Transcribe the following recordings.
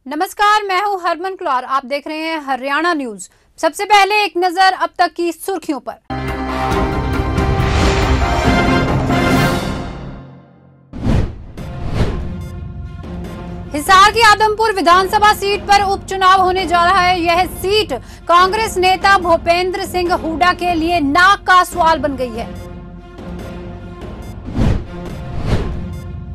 नमस्कार, मैं हूं हरमन क्लौर। आप देख रहे हैं हरियाणा न्यूज। सबसे पहले एक नजर अब तक की सुर्खियों पर। हिसार की आदमपुर विधानसभा सीट पर उपचुनाव होने जा रहा है। यह सीट कांग्रेस नेता भूपेंद्र सिंह हुड्डा के लिए नाक का सवाल बन गई है।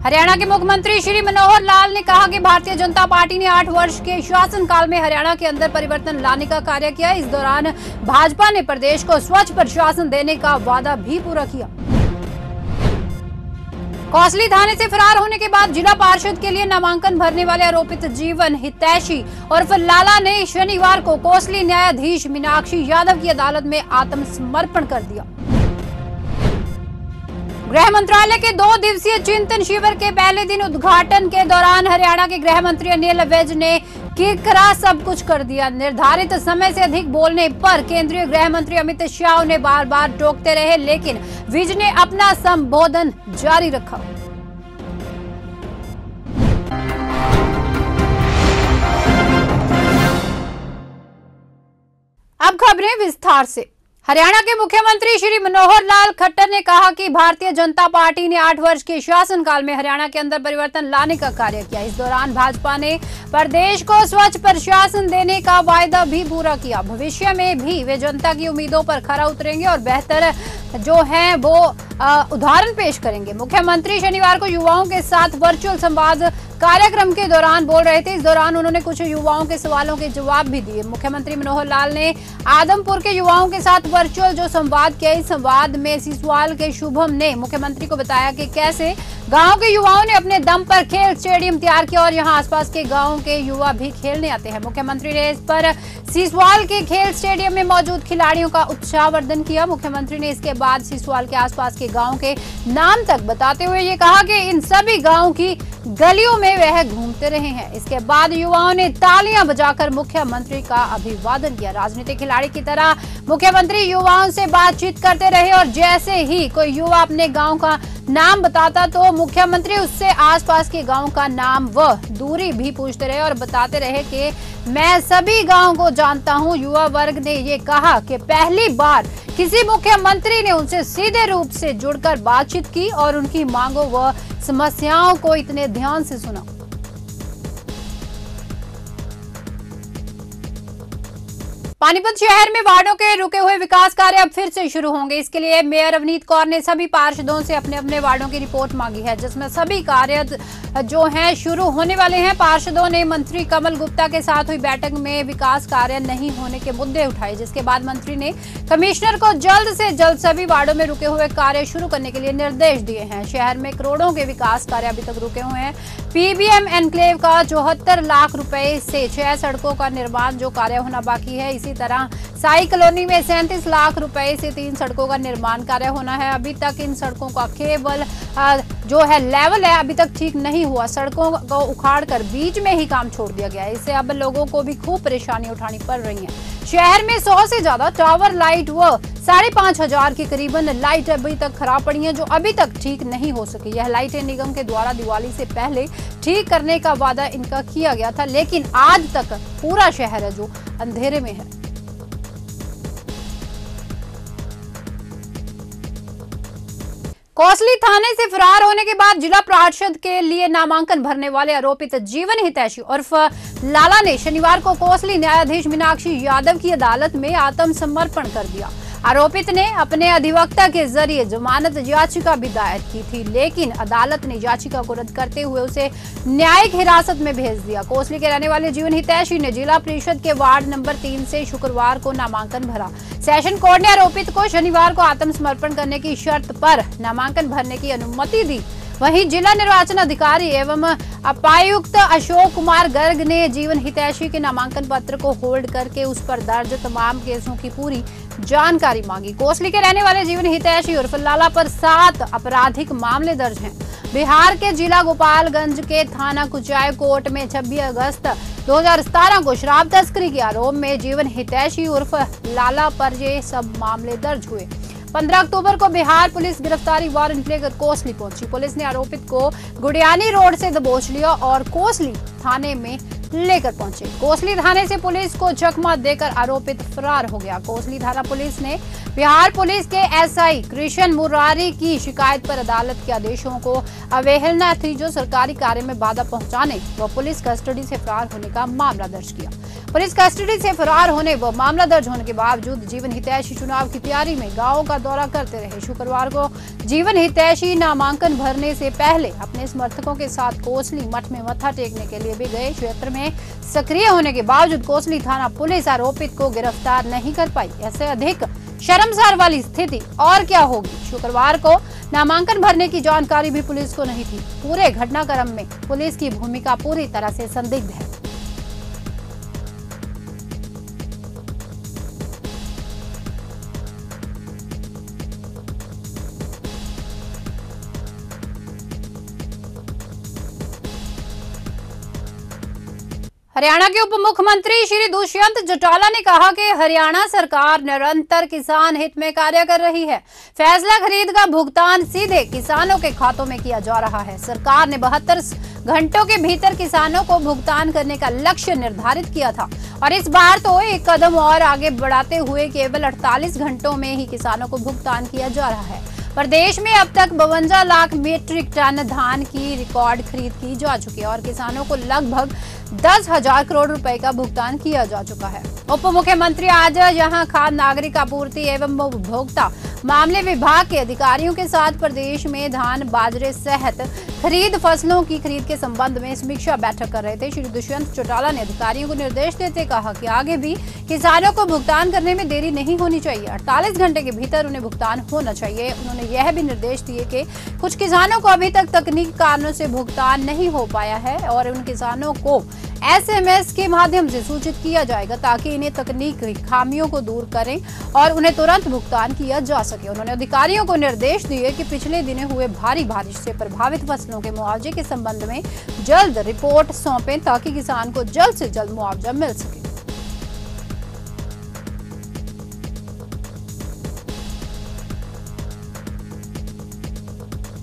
हरियाणा के मुख्यमंत्री श्री मनोहर लाल ने कहा कि भारतीय जनता पार्टी ने 8 वर्ष के शासनकाल में हरियाणा के अंदर परिवर्तन लाने का कार्य किया। इस दौरान भाजपा ने प्रदेश को स्वच्छ प्रशासन देने का वादा भी पूरा किया। कोसली थाने से फरार होने के बाद जिला पार्षद के लिए नामांकन भरने वाले आरोपित जीवन हितैषी उर्फ लाला ने शनिवार को कोसली न्यायाधीश मीनाक्षी यादव की अदालत में आत्मसमर्पण कर दिया। गृह मंत्रालय के 2 दिवसीय चिंतन शिविर के पहले दिन उद्घाटन के दौरान हरियाणा के गृह मंत्री अनिल विज ने किरकिरा सब कुछ कर दिया। निर्धारित समय से अधिक बोलने पर केंद्रीय गृह मंत्री अमित शाह उन्हें बार बार टोकते रहे, लेकिन विज ने अपना संबोधन जारी रखा। अब खबरें विस्तार से। हरियाणा के मुख्यमंत्री श्री मनोहर लाल खट्टर ने कहा कि भारतीय जनता पार्टी ने 8 वर्ष के शासनकाल में हरियाणा के अंदर परिवर्तन लाने का कार्य किया। इस दौरान भाजपा ने प्रदेश को स्वच्छ प्रशासन देने का वायदा भी पूरा किया। भविष्य में भी वे जनता की उम्मीदों पर खरा उतरेंगे और बेहतर जो है वो उदाहरण पेश करेंगे। मुख्यमंत्री शनिवार को युवाओं के साथ वर्चुअल संवाद कार्यक्रम के दौरान बोल रहे थे। इस दौरान उन्होंने कुछ युवाओं के सवालों के जवाब भी दिए। मुख्यमंत्री मनोहर लाल ने आदमपुर के युवाओं के साथ वर्चुअल जो संवाद किया, इस संवाद में सिसवाल के शुभम ने मुख्यमंत्री को बताया कि कैसे गांव के युवाओं ने अपने दम पर खेल स्टेडियम तैयार किया और यहां आसपास के गांव के युवा भी खेलने आते हैं। मुख्यमंत्री ने इस पर सिसवाल के खेल स्टेडियम में मौजूद खिलाड़ियों का उत्साहवर्धन किया। मुख्यमंत्री ने इसके बाद सिसवाल के आसपास के गांव के नाम तक बताते हुए ये कहा कि इन सभी गांव की गलियों में वह घूमते रहे हैं। इसके बाद युवाओं ने तालियां बजाकर मुख्यमंत्री का अभिवादन किया। राजनीतिक खिलाड़ी की तरह मुख्यमंत्री युवाओं से बातचीत करते रहे और जैसे ही कोई युवा अपने गांव का नाम बताता तो मुख्यमंत्री उससे आसपास के गांव का नाम व दूरी भी पूछते रहे और बताते रहे कि मैं सभी गांव को जानता हूं। युवा वर्ग ने ये कहा कि पहली बार किसी मुख्यमंत्री ने उनसे सीधे रूप से जुड़कर बातचीत की और उनकी मांगों व समस्याओं को इतने ध्यान से सुना। पानीपत शहर में वार्डों के रुके हुए विकास कार्य अब फिर से शुरू होंगे। इसके लिए मेयर अवनीत कौर ने सभी पार्षदों से अपने अपने वार्डों की रिपोर्ट मांगी है, जिसमें सभी कार्य जो हैं शुरू होने वाले हैं। पार्षदों ने मंत्री कमल गुप्ता के साथ हुई बैठक में विकास कार्य नहीं होने के मुद्दे उठाए, जिसके बाद मंत्री ने कमिश्नर को जल्द से जल्द सभी वार्डों में रुके हुए कार्य शुरू करने के लिए निर्देश दिए हैं। शहर में करोड़ों के विकास कार्य अभी तक रुके हुए हैं। पीबीएम एनक्लेव का 74 लाख रुपए से 6 सड़कों का निर्माण जो कार्य होना बाकी है। इसी तरह साई कॉलोनी में 37 लाख रुपए से 3 सड़कों का निर्माण कार्य होना है। अभी तक इन सड़कों का केवल जो है लेवल है अभी तक ठीक नहीं हुआ। सड़कों को उखाड़कर बीच में ही काम छोड़ दिया गया है। इससे अब लोगों को भी खूब परेशानी उठानी पड़ रही है। शहर में 100 से ज्यादा टावर लाइट व 5,500 के करीबन लाइट अभी तक खराब पड़ी हैं, जो अभी तक ठीक नहीं हो सकी। यह लाइटें निगम के द्वारा दिवाली से पहले ठीक करने का वादा इनका किया गया था, लेकिन आज तक पूरा शहर है जो अंधेरे में है। कोसली थाने से फरार होने के बाद जिला पार्षद के लिए नामांकन भरने वाले आरोपित जीवन हितैषी उर्फ लाला ने शनिवार को कोसली न्यायाधीश मीनाक्षी यादव की अदालत में आत्मसमर्पण कर दिया। आरोपित ने अपने अधिवक्ता के जरिए जमानत याचिका भी दायर की थी, लेकिन अदालत ने याचिका को रद्द करते हुए उसे न्यायिक हिरासत में भेज दिया। कोसली के रहने वाले जीवन हितैषी ने जिला परिषद के वार्ड नंबर 3 से शुक्रवार को नामांकन भरा। सेशन कोर्ट ने आरोपित को शनिवार को आत्मसमर्पण करने की शर्त पर नामांकन भरने की अनुमति दी। वहीं जिला निर्वाचन अधिकारी एवं उपायुक्त अशोक कुमार गर्ग ने जीवन हितैषी के नामांकन पत्र को होल्ड करके उस पर दर्ज तमाम केसों की पूरी जानकारी मांगी। कोसली के रहने वाले जीवन हितैषी उर्फ लाला पर 7 आपराधिक मामले दर्ज हैं। बिहार के जिला गोपालगंज के थाना कुचाय कोर्ट में 26 अगस्त 2017 को शराब तस्करी के आरोप में जीवन हितैषी उर्फ लाला पर ये सब मामले दर्ज हुए। 15 अक्टूबर को बिहार पुलिस गिरफ्तारी वारंट लेकर कोसली पहुंची। पुलिस ने आरोपित को गुडियानी रोड से दबोच लिया और कोसली थाने में लेकर पहुंचे। कोसली थाने से पुलिस को चकमा देकर आरोपित फरार हो गया। कोसली थाना पुलिस ने बिहार पुलिस के एसआई कृष्ण मुरारी की शिकायत पर अदालत के आदेशों को अवहेलना थी, जो सरकारी कार्य में बाधा पहुंचाने व पुलिस कस्टडी से फरार होने का मामला दर्ज किया। पुलिस कस्टडी से फरार होने व मामला दर्ज होने के बावजूद जीवन हितैषी चुनाव की तैयारी में गांवों का दौरा करते रहे। शुक्रवार को जीवन हितैषी नामांकन भरने से पहले अपने समर्थकों के साथ कोसली मठ में मत्था टेकने के लिए भी गए। क्षेत्र में सक्रिय होने के बावजूद कोसली थाना पुलिस आरोपित को गिरफ्तार नहीं कर पाई। ऐसे अधिक शर्मसार वाली स्थिति और क्या होगी। शुक्रवार को नामांकन भरने की जानकारी भी पुलिस को नहीं थी। पूरे घटनाक्रम में पुलिस की भूमिका पूरी तरह से संदिग्ध है। हरियाणा के उप मुख्यमंत्री श्री दुष्यंत चौटाला ने कहा कि हरियाणा सरकार निरंतर किसान हित में कार्य कर रही है। फैसला खरीद का भुगतान सीधे किसानों के खातों में किया जा रहा है। सरकार ने 72 घंटों के भीतर किसानों को भुगतान करने का लक्ष्य निर्धारित किया था और इस बार तो एक कदम और आगे बढ़ाते हुए केवल 48 घंटों में ही किसानों को भुगतान किया जा रहा है। प्रदेश में अब तक 52 लाख मीट्रिक टन धान की रिकॉर्ड खरीद की जा चुकी है और किसानों को लगभग 10,000 करोड़ रुपए का भुगतान किया जा चुका है। उप मुख्यमंत्री आज यहां खाद्य नागरिक आपूर्ति एवं उपभोक्ता मामले विभाग के अधिकारियों के साथ प्रदेश में धान बाजरे सहित खरीद फसलों की खरीद के संबंध में समीक्षा बैठक कर रहे थे। श्री दुष्यंत चौटाला ने अधिकारियों को निर्देश देते कहा कि आगे भी किसानों को भुगतान करने में देरी नहीं होनी चाहिए। 48 घंटे के भीतर उन्हें भुगतान होना चाहिए। उन्होंने यह भी निर्देश दिए कि कुछ किसानों को अभी तक तकनीकी कारणों से भुगतान नहीं हो पाया है और उन किसानों को SMS के माध्यम से सूचित किया जाएगा ताकि इन्हें तकनीकी खामियों को दूर करें और उन्हें तुरंत भुगतान किया जा सके। उन्होंने अधिकारियों को निर्देश दिए कि पिछले दिनों हुए भारी बारिश से प्रभावित फसलों के मुआवजे के संबंध में जल्द रिपोर्ट सौंपें ताकि किसान को जल्द से जल्द मुआवजा मिल सके।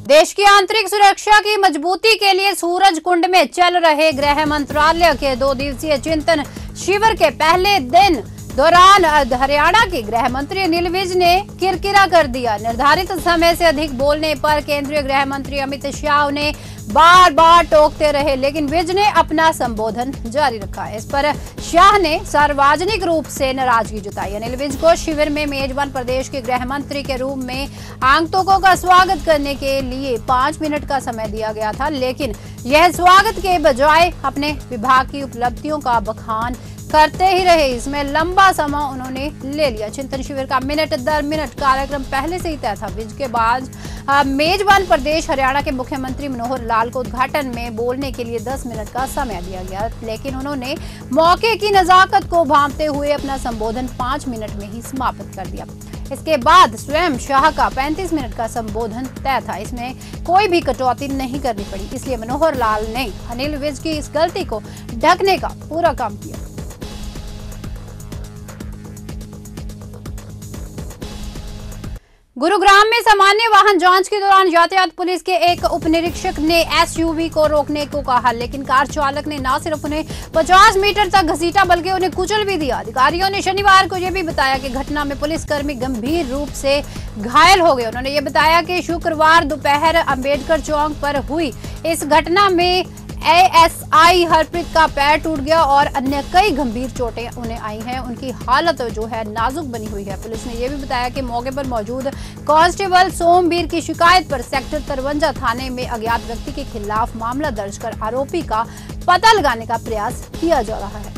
देश की आंतरिक सुरक्षा की मजबूती के लिए सूरजकुंड में चल रहे गृह मंत्रालय के 2 दिवसीय चिंतन शिविर के पहले दिन दौरान हरियाणा के गृह मंत्री अनिल विज ने किरकिरा कर दिया। निर्धारित समय से अधिक बोलने पर केंद्रीय गृह मंत्री अमित शाह उन्हें बार बार टोकते रहे, लेकिन विज ने अपना संबोधन जारी रखा। इस पर शाह ने सार्वजनिक रूप से नाराजगी जताई। अनिल विज को शिविर में मेजबान प्रदेश के गृह मंत्री के रूप में आगंतुकों का स्वागत करने के लिए 5 मिनट का समय दिया गया था, लेकिन यह स्वागत के बजाय अपने विभाग की उपलब्धियों का बखान करते ही रहे। इसमें लंबा समय उन्होंने ले लिया। चिंतन शिविर का मिनट दर मिनट कार्यक्रम पहले से ही तय था। विज के बाद मेजबान प्रदेश हरियाणा के मुख्यमंत्री मनोहर लाल को उद्घाटन में बोलने के लिए 10 मिनट का समय दिया गया, लेकिन उन्होंने मौके की नजाकत को भांपते हुए अपना संबोधन 5 मिनट में ही समाप्त कर दिया। इसके बाद स्वयं शाह का 35 मिनट का संबोधन तय था। इसमें कोई भी कटौती नहीं करनी पड़ी, इसलिए मनोहर लाल ने अनिल विज की इस गलती को ढकने का पूरा काम किया। गुरुग्राम में सामान्य वाहन जांच के दौरान यातायात पुलिस के एक उप निरीक्षक ने SUV को रोकने को कहा, लेकिन कार चालक ने न सिर्फ उन्हें 50 मीटर तक घसीटा बल्कि उन्हें कुचल भी दिया। अधिकारियों ने शनिवार को यह भी बताया कि घटना में पुलिसकर्मी गंभीर रूप से घायल हो गए। उन्होंने ये बताया कि शुक्रवार दोपहर अंबेडकर चौक पर हुई इस घटना में ASI हरप्रीत का पैर टूट गया और अन्य कई गंभीर चोटें उन्हें आई हैं। उनकी हालत जो है नाजुक बनी हुई है। पुलिस ने यह भी बताया कि मौके पर मौजूद कांस्टेबल सोमवीर की शिकायत पर सेक्टर 53 थाने में अज्ञात व्यक्ति के खिलाफ मामला दर्ज कर आरोपी का पता लगाने का प्रयास किया जा रहा है।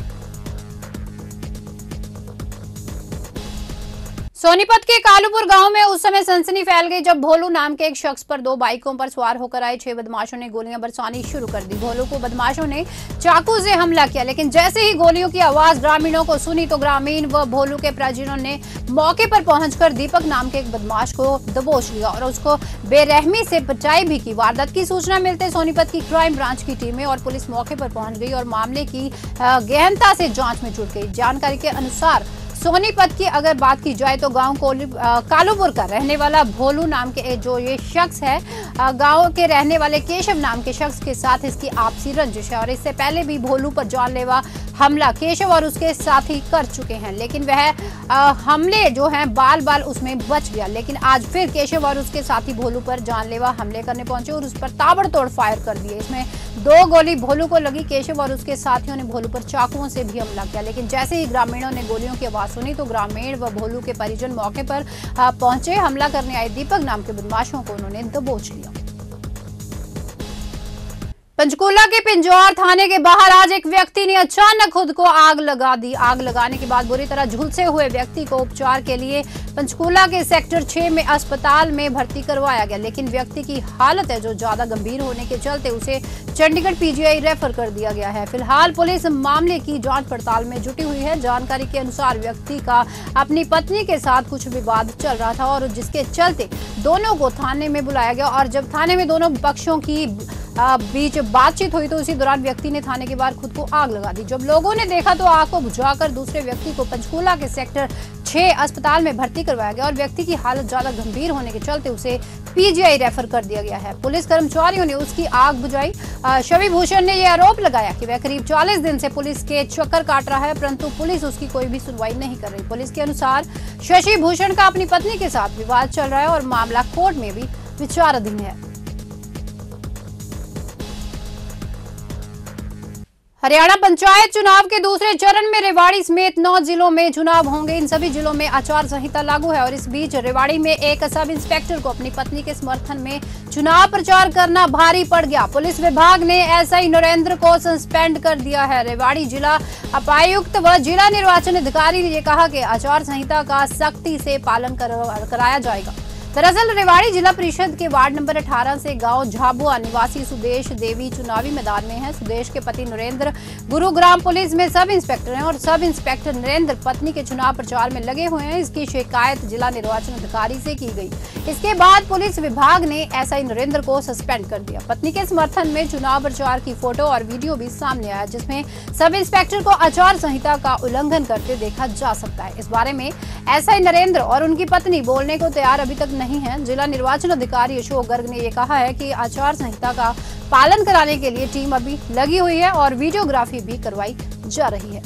सोनीपत के कालूपुर गांव में उस समय सनसनी फैल गई जब भोलू नाम के एक शख्स पर 2 बाइकों पर सवार होकर आए 6 बदमाशों ने गोलियां बरसानी शुरू कर दी। भोलू को बदमाशों ने चाकू से हमला किया, लेकिन जैसे ही गोलियों की आवाज ग्रामीणों को सुनी तो ग्रामीण व भोलू के परिजनों ने मौके पर पहुंचकर दीपक नाम के एक बदमाश को दबोच लिया और उसको बेरहमी से पिटाई भी की। वारदात की सूचना मिलते सोनीपत की क्राइम ब्रांच की टीमें और पुलिस मौके पर पहुंच गई और मामले की गहनता से जांच में जुट गई। जानकारी के अनुसार सोनीपत की अगर बात की जाए तो गांव कालूपुर का रहने वाला भोलू नाम के जो ये शख्स है, गांव के रहने वाले केशव नाम के शख्स के साथ इसकी आपसी रंजिश है और इससे पहले भी भोलू पर जानलेवा हमला केशव और उसके साथी कर चुके हैं, लेकिन वह हमले जो हैं बाल उसमें बच गया। लेकिन आज फिर केशव और उसके साथी भोलू पर जानलेवा हमले करने पहुंचे और उस पर ताबड़तोड़ फायर कर दिए। इसमें 2 गोली भोलू को लगी। केशव और उसके साथियों ने भोलू पर चाकुओं से भी हमला किया, लेकिन जैसे ही ग्रामीणों ने गोलियों की आवाज सुनी तो ग्रामीण व भोलू के परिजन मौके पर पहुंचे। हमला करने आए दीपक नाम के बदमाशों को उन्होंने दबोच लिया। पंचकूला के पिंजौर थाने के बाहर आज एक व्यक्ति ने अचानक खुद को आग लगा दी। आग लगाने के बाद बुरी तरह झुलसे हुए व्यक्ति को उपचार के लिए पंचकूला के सेक्टर 6 में अस्पताल में भर्ती करवाया गया, लेकिन व्यक्ति की हालत है जो ज्यादा गंभीर होने के चलते उसे चंडीगढ़ पीजीआई रेफर कर दिया गया है। फिलहाल पुलिस मामले की जांच पड़ताल में जुटी हुई है। जानकारी के अनुसार व्यक्ति का अपनी पत्नी के साथ कुछ विवाद चल रहा था और जिसके चलते दोनों को थाने में बुलाया गया और जब थाने में दोनों पक्षों की बीच बातचीत हुई तो उसी दौरान व्यक्ति ने थाने के बाहर खुद को आग लगा दी। जब लोगों ने देखा तो आग को बुझाकर दूसरे व्यक्ति को पंचकूला के सेक्टर 6 अस्पताल में भर्ती करवाया गया और व्यक्ति की हालत ज्यादा गंभीर होने के चलते उसे पीजीआई रेफर कर दिया गया है। पुलिस कर्मचारियों ने उसकी आग बुझाई। शवि भूषण ने यह आरोप लगाया कि वह करीब 40 दिन से पुलिस के चक्कर काट रहा है, परंतु पुलिस उसकी कोई भी सुनवाई नहीं कर रही। पुलिस के अनुसार शशि भूषण का अपनी पत्नी के साथ विवाद चल रहा है और मामला कोर्ट में भी विचाराधीन है। हरियाणा पंचायत चुनाव के दूसरे चरण में रेवाड़ी समेत 9 जिलों में चुनाव होंगे। इन सभी जिलों में आचार संहिता लागू है और इस बीच रेवाड़ी में एक सब इंस्पेक्टर को अपनी पत्नी के समर्थन में चुनाव प्रचार करना भारी पड़ गया। पुलिस विभाग ने एसआई नरेंद्र को सस्पेंड कर दिया है। रेवाड़ी जिला उपायुक्त व जिला निर्वाचन अधिकारी ने कहा कि आचार संहिता का सख्ती से पालन कराया जाएगा। दरअसल रेवाड़ी जिला परिषद के वार्ड नंबर 18 से गांव झाबुआ निवासी सुदेश देवी चुनावी मैदान में है। सुदेश के पति नरेंद्र गुरुग्राम पुलिस में सब इंस्पेक्टर हैं और सब इंस्पेक्टर नरेंद्र पत्नी के चुनाव प्रचार में लगे हुए हैं। इसकी शिकायत जिला निर्वाचन अधिकारी से की गई। इसके बाद पुलिस विभाग ने एसआई नरेंद्र को सस्पेंड कर दिया। पत्नी के समर्थन में चुनाव प्रचार की फोटो और वीडियो भी सामने आया, जिसमें सब इंस्पेक्टर को आचार संहिता का उल्लंघन करते देखा जा सकता है। इस बारे में एसआई नरेंद्र और उनकी पत्नी बोलने को तैयार अभी तक नहीं है। जिला निर्वाचन अधिकारी अशोक गर्ग ने यह कहा है कि आचार संहिता का पालन कराने के लिए टीम अभी लगी हुई है और वीडियोग्राफी भी करवाई जा रही है।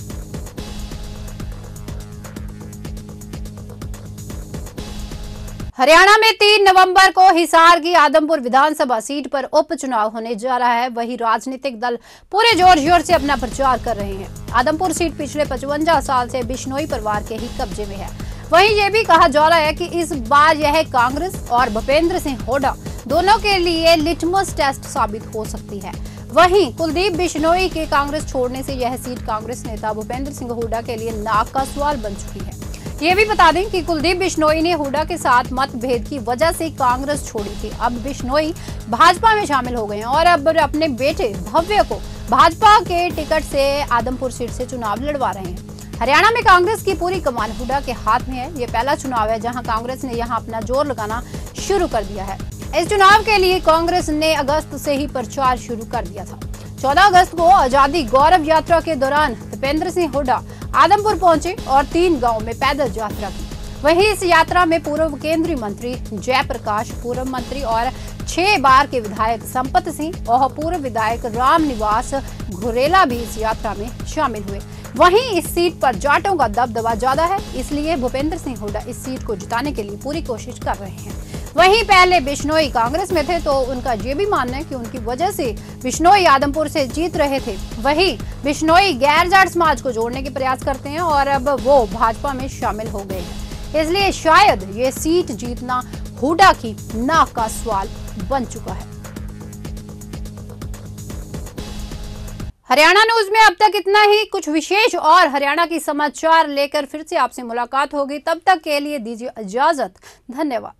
हरियाणा में 3 नवंबर को हिसार की आदमपुर विधानसभा सीट पर उपचुनाव होने जा रहा है। वही राजनीतिक दल पूरे जोर शोर से अपना प्रचार कर रहे हैं। आदमपुर सीट पिछले 55 साल से बिश्नोई परिवार के ही कब्जे में है। वहीं ये भी कहा जा रहा है कि इस बार यह कांग्रेस और भूपेंद्र सिंह हुड्डा दोनों के लिए लिटमस टेस्ट साबित हो सकती है। वहीं कुलदीप बिश्नोई के कांग्रेस छोड़ने से यह सीट कांग्रेस नेता भूपेंद्र सिंह हुड्डा के लिए नाक का सवाल बन चुकी है। ये भी बता दें कि कुलदीप बिश्नोई ने हुड्डा के साथ मतभेद की वजह से कांग्रेस छोड़ी थी। अब बिश्नोई भाजपा में शामिल हो गए हैं और अब अपने बेटे भव्य को भाजपा के टिकट से आदमपुर सीट से चुनाव लड़वा रहे हैं। हरियाणा में कांग्रेस की पूरी कमान हुड्डा के हाथ में है। ये पहला चुनाव है जहां कांग्रेस ने यहां अपना जोर लगाना शुरू कर दिया है। इस चुनाव के लिए कांग्रेस ने अगस्त से ही प्रचार शुरू कर दिया था। 14 अगस्त को आजादी गौरव यात्रा के दौरान भूपेंद्र सिंह हुड्डा आदमपुर पहुंचे और 3 गांव में पैदल यात्रा की। वहीं इस यात्रा में पूर्व केंद्रीय मंत्री जयप्रकाश, पूर्व मंत्री और 6 बार के विधायक संपत सिंह और पूर्व विधायक रामनिवास घुरेला भी इस यात्रा में शामिल हुए। वहीं इस सीट पर जाटों का दबदबा ज्यादा है, इसलिए भूपेंद्र सिंह हुड्डा इस सीट को जिताने के लिए पूरी कोशिश कर रहे हैं। वहीं पहले बिश्नोई कांग्रेस में थे तो उनका ये भी मानना है कि उनकी वजह से बिश्नोई आदमपुर से जीत रहे थे। वहीं बिश्नोई गैर जाट समाज को जोड़ने के प्रयास करते हैं और अब वो भाजपा में शामिल हो गए हैं, इसलिए शायद ये सीट जीतना हुड्डा की नाक का सवाल बन चुका है। हरियाणा न्यूज में अब तक इतना ही। कुछ विशेष और हरियाणा की समाचार लेकर फिर से आपसे मुलाकात होगी। तब तक के लिए दीजिए इजाजत। धन्यवाद।